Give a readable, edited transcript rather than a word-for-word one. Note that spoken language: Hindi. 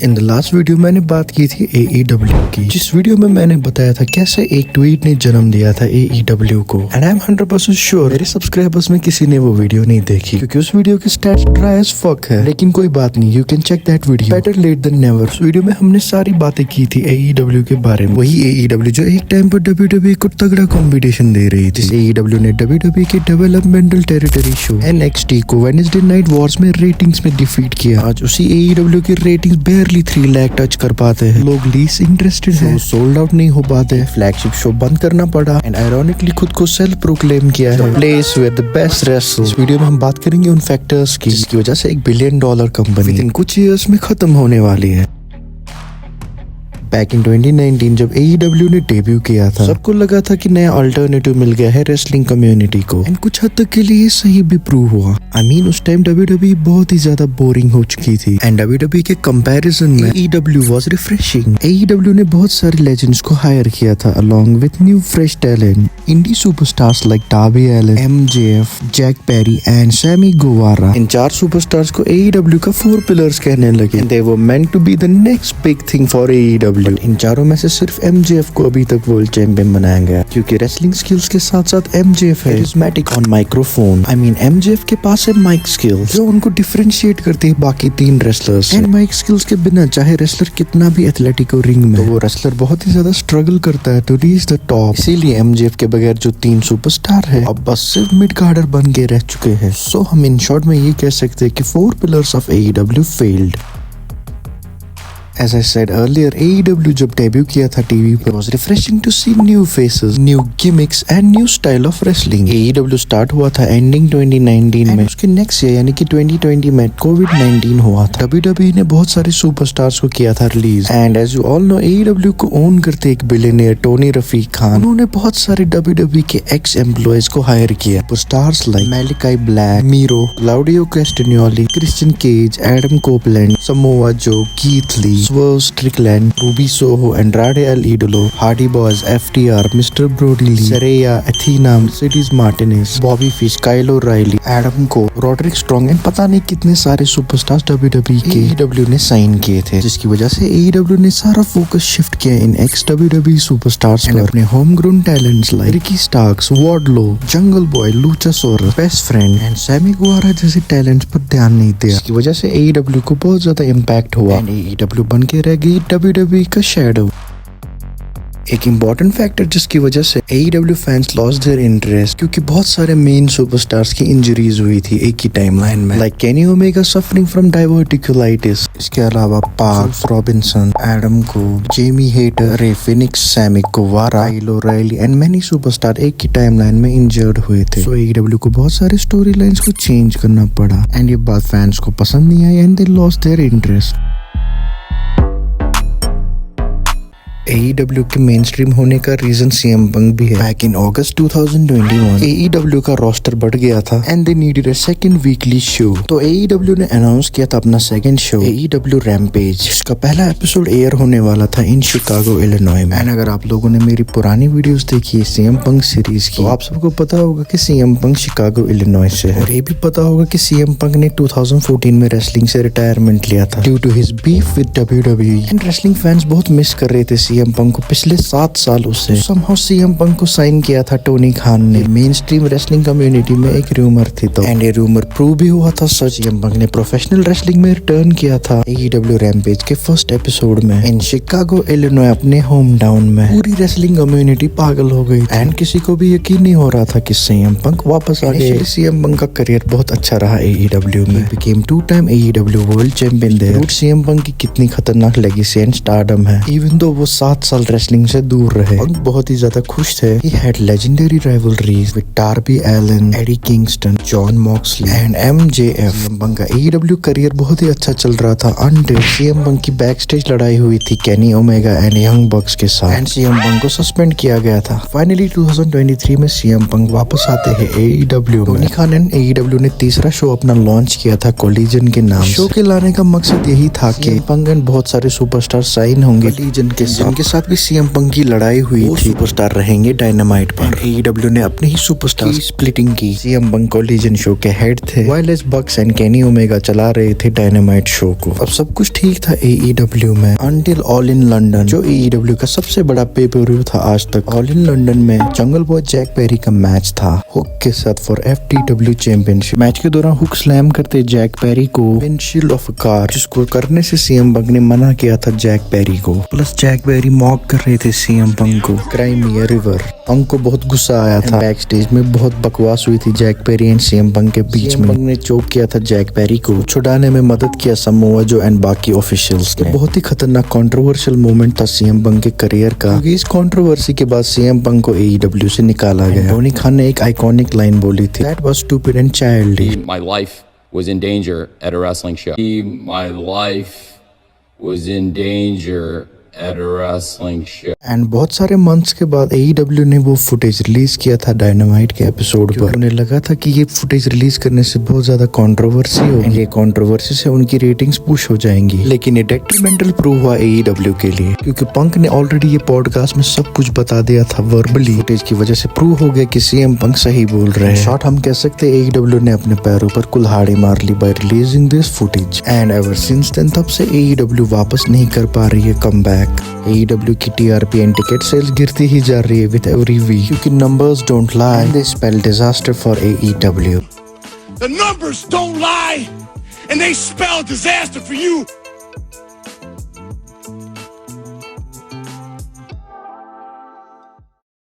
इन द लास्ट वीडियो मैंने बात की थी AEW की, जिस वीडियो में मैंने बताया था कैसे एक ट्वीट ने जन्म दिया था AEW को। एंड आई एम 100% श्योर मेरे सब्सक्राइबर्स में किसी ने वो वीडियो नहीं देखी, क्योंकि उस वीडियो की स्टैट्स ड्राई एज फक है। लेकिन कोई बात नहीं, you can check that video, better late than never. उस वीडियो में हमने सारी बातें की थी AEW के बारे में। वही AEW जो एक टाइम पर WWE को तगड़ा कॉम्पिटिशन दे रही थी। AEW ने WWE के डेवलपमेंटल टेरिटरी शो NXT को वेडनेसडे नाइट वॉर्स में रेटिंग्स में डिफीट किया। आज उसी AEW की रेटिंग्स barely 3 लाख टच कर पाते हैं। लोग लीस्ट इंटरेस्टेड हैं, सोल्ड आउट नहीं हो पाते, फ्लैगशिप शो बंद करना पड़ा एंड आयरॉनिकली खुद को सेल्फ प्रोक्लेम किया है place where the best wrestlers. इस वीडियो में हम बात करेंगे उन फैक्टर्स की जिसकी वजह से $1 बिलियन कंपनी इन कुछ ईयर्स में खत्म होने वाली है। बैक इन 2019 जब AEW ने डेब्यू किया था, सबको लगा था कि नया अल्टरनेटिव मिल गया है रेसलिंग कम्युनिटी को, एंड कुछ हद तक के लिए सही भी प्रूव हुआ। आई मीन उस टाइम WWE बहुत ही ज्यादा बोरिंग हो चुकी थी एंड WWE के कंपैरिजन में AEW वाज रिफ्रेशिंग। AEW ने बहुत सारे लेजेंड्स को हायर किया था along with new fresh talent. Indie superstars like Darby Allin, MJF, Jack Perry and Sammy Guevara. इन 4 सुपरस्टार्स को AEW का 4 पिलर्स कहने लगे and they were meant to be the next big thing for AEW। इन चारों में से सिर्फ MJF को अभी तक वर्ल्ड चैंपियन बनाया गया, क्योंकि रेसलिंग स्किल्स के साथ साथ MJF है charismatic on microphone. I mean MJF के पास है माइक स्किल्स जो उनको डिफरेंशिएट करती है बाकी 3 रेसलर्स। एंड माइक स्किल्स के बिना चाहे रेसलर कितना भी एथलेटिक हो रिंग में, तो वो रेसलर बहुत ही ज्यादा स्ट्रगल करता है टू रीच द टॉप। इसीलिए MJF के बगैर जो 3 सुपरस्टार है अब बस सिर्फ मिड कार्डर बन के रह चुके हैं। सो हम इन शॉर्ट में ये कह सकते हैं कि 4 pillars of AEW failed. As I said earlier, AEW जब डेब्यू किया था टीवी पर, it was refreshing to see new faces, new gimmicks and new style of wrestling. AEW start हुआ था एंडिंग 2019 में। उसके नेक्स्ट ईयर यानी कि 2020 में COVID-19 हुआ था। WWE ने बहुत सारे सुपरस्टार्स को किया था release and as you all know AEW को ओन करते एक बिलियनियर टोनी रफीक खान। उन्होंने बहुत सारे WWE के एक्स एम्प्लॉयज को हायर किया। Superstars like Malakai Black, Miro, Claudio Castagnoli, Christian Cage, Adam Copeland, Samoa Joe, Keith Lee, Swerve Strickland, Ruby Soho, Andrade El Idolo, Hardy Boys, FTR, Mr. Brody Lee, Saraya, Athena, Mercedes Martinez, Bobby Fish, Kyle O'Reilly, Adam Cole, Roderick Strong and पता नहीं कितने सारे सुपरस्टार्स WWE के AEW ने साइन किए थे, जिसकी वजह से AEW ने सारा फोकस शिफ्ट किया इन एक्स WWE सुपरस्टार्स पर। अपने home grown talents like Ricky Starks, Wardlow, Jungle Boy, Luchasaurus, best friend and Sammy Guevara जैसे टैलेंट्स पर ध्यान नहीं दिया, जिसकी वजह से AEW को बहुत ज्यादा इम्पैक्ट हुआ एंड AEW बन के रह गई WWE का शैडो। एक इम्पॉर्टेंट फैक्टर जिसकी वजह से AEW fans lost their interest, क्योंकि बहुत सारे मेन सुपरस्टार्स की इंजरीज हुई थी एक ही टाइमलाइन में, like Kenny Omega suffering from diverticulitis. इसके अलावा पार्स Robinson, Adam Cole, Jamie Hayter, Rey Fenix, Sammy Guevara, Kyle O'Reilly and many superstar एक ही टाइमलाइन में इंजर्ड हुए थे। सो AEW को बहुत सारे स्टोरी लाइन्स को चेंज करना पड़ा एंड ये बात फैंस को पसंद नहीं आई and they lost their interest. AEW के मेन स्ट्रीम होने का रीजन CM Punk भी है। बैक इन अगस्त 2021 AEW का रोस्टर बढ़ गया था and they needed a second weekly show, तो AEW ने अनाउंस किया था अपना सेकंड शो AEW Rampage। इसका पहला एपिसोड एयर होने वाला था इन शिकागो इलिनॉय में। एंड अगर आप लोगों ने मेरी पुरानी वीडियोस देखी है CM Punk सीरीज की, तो आप सबको पता होगा कि CM Punk शिकागो इलिनॉय से है। और ये भी पता होगा कि CM Punk ने 2014 में रेसलिंग से रिटायरमेंट लिया था due to his beef with WWE and wrestling fans बहुत मिस कर रहे थे CM Punk को पिछले 7 सालों से। Somehow CM Punk को साइन किया था टोनी खान ने। मेन स्ट्रीम रेसलिंग कम्युनिटी में एक रूमर थी तो, एंड ये रूमर प्रूव भी हुआ था सच। CM Punk ने प्रोफेशनल रेसलिंग में रिटर्न किया था AEW Rampage के फर्स्ट एपिसोड में इन शिकागो इलिनॉय अपने होम टाउन में। पूरी रेसलिंग कम्युनिटी पागल हो गई एंड किसी को भी यकीन नहीं हो रहा था कि CM Punk वापस आ गए। CM Punk का करियर बहुत अच्छा रहा AEW में। became 2-time AEW world champion there। CM Punk की कितनी खतरनाक लेगेसी एंड स्टारडम है। इवन दो वो 7 साल रेसलिंग से दूर रहे, पंक बहुत ही ज्यादा खुश थे। He had legendary rivalries with Darby Allin, Eddie Kingston, Jon Moxley and MJF। CM Punk का AEW करियर बहुत ही अच्छा चल रहा था until CM Punk की बैकस्टेज लड़ाई हुई थी केनी ओमेगा एंड यंग बक्स के साथ एंड CM Punk को सस्पेंड किया गया था। फाइनली 2023 में CM Punk वापस आते हैं AEW में। टोनी खान एंड AEW ने तीसरा शो अपना लॉन्च किया था कोलिजन के नाम। शो के लाने का मकसद यही था कि Punk एंड बहुत सारे सुपरस्टार साइन होंगे कोलिजन के साथ। उनके साथ भी सीएम पंक की लड़ाई हुई थी। सुपरस्टार रहेंगे डायनामाइट पर। AEW ने अपने ही सुपरस्टार की स्प्लिटिंग की। सीएम पंक कोलिजन शो के हेड थे, wireless Bucks and Kenny Omega चला रहे थे डायनामाइट शो को। अब सब कुछ ठीक था AEW में अनटिल ऑल इन लंदन, जो AEW का सबसे बड़ा पे पर व्यू था आज तक। ऑल इन लंदन में जंगल बॉय जैक पेरी का मैच था हुक के साथ फॉर FTW चैंपियनशिप। मैच के दौरान हुक स्लैम करते जैक पेरी को विंडशील्ड ऑफ अ कार, जिसको करने से सीएम पंक ने मना किया था जैक पेरी को। प्लस जैक पेरी मॉक कर रहे थे सीएम पंक को। क्राइमिया रिवर पंक को बहुत गुस्सा आया था। बैक स्टेज में बहुत बकवास हुई थी Jack Perry and CM Punk के बीच में। पंक ने चोक किया था जैक पेरी को, छुड़ाने में मदद किया समोआ जो एंड बाकी ऑफिशियल्स ने। बहुत ही खतरनाक कंट्रोवर्शियल मोमेंट था सीएम पंक के करियर का, क्योंकि इस कंट्रोवर्सी के बाद सीएम पंक को AEW से निकाला गया। टोनी खान ने एक आइकॉनिक लाइन बोली थी, that was stupid and childish. My life was in danger at a wrestling show. My life was in danger at a wrestling show. And बहुत सारे मंथ्स के बाद AEW ने वो फुटेज रिलीज किया था डायनामाइट के एपिसोड पर। उन्हें लगा था कि ये फुटेज रिलीज करने से बहुत ज्यादा कंट्रोवर्सी होगी, ये कंट्रोवर्सी से उनकी रेटिंग्स पुश हो जाएंगी। लेकिन ये डेट्रीमेंटल प्रूव हुआ AEW के लिए, क्योंकि पंक ने ऑलरेडी ये पॉडकास्ट में सब कुछ बता दिया था वर्बली। फुटेज की वजह से प्रूव हो गया कि सीएम पंक सही बोल रहे हैं। शॉर्ट हम कह सकते हैं AEW ने अपने पैरों पर कुल्हाड़ी मार ली by releasing this footage. And ever since then तब से AEW वापस नहीं कर पा रही है कमबैक। AEW की TRP एंड टिकट सेल्स गिरती ही जा रही है विद एवरी वीक, क्योंकि numbers don't lie, they spell disaster for AEW। The numbers don't lie, and they spell disaster for you.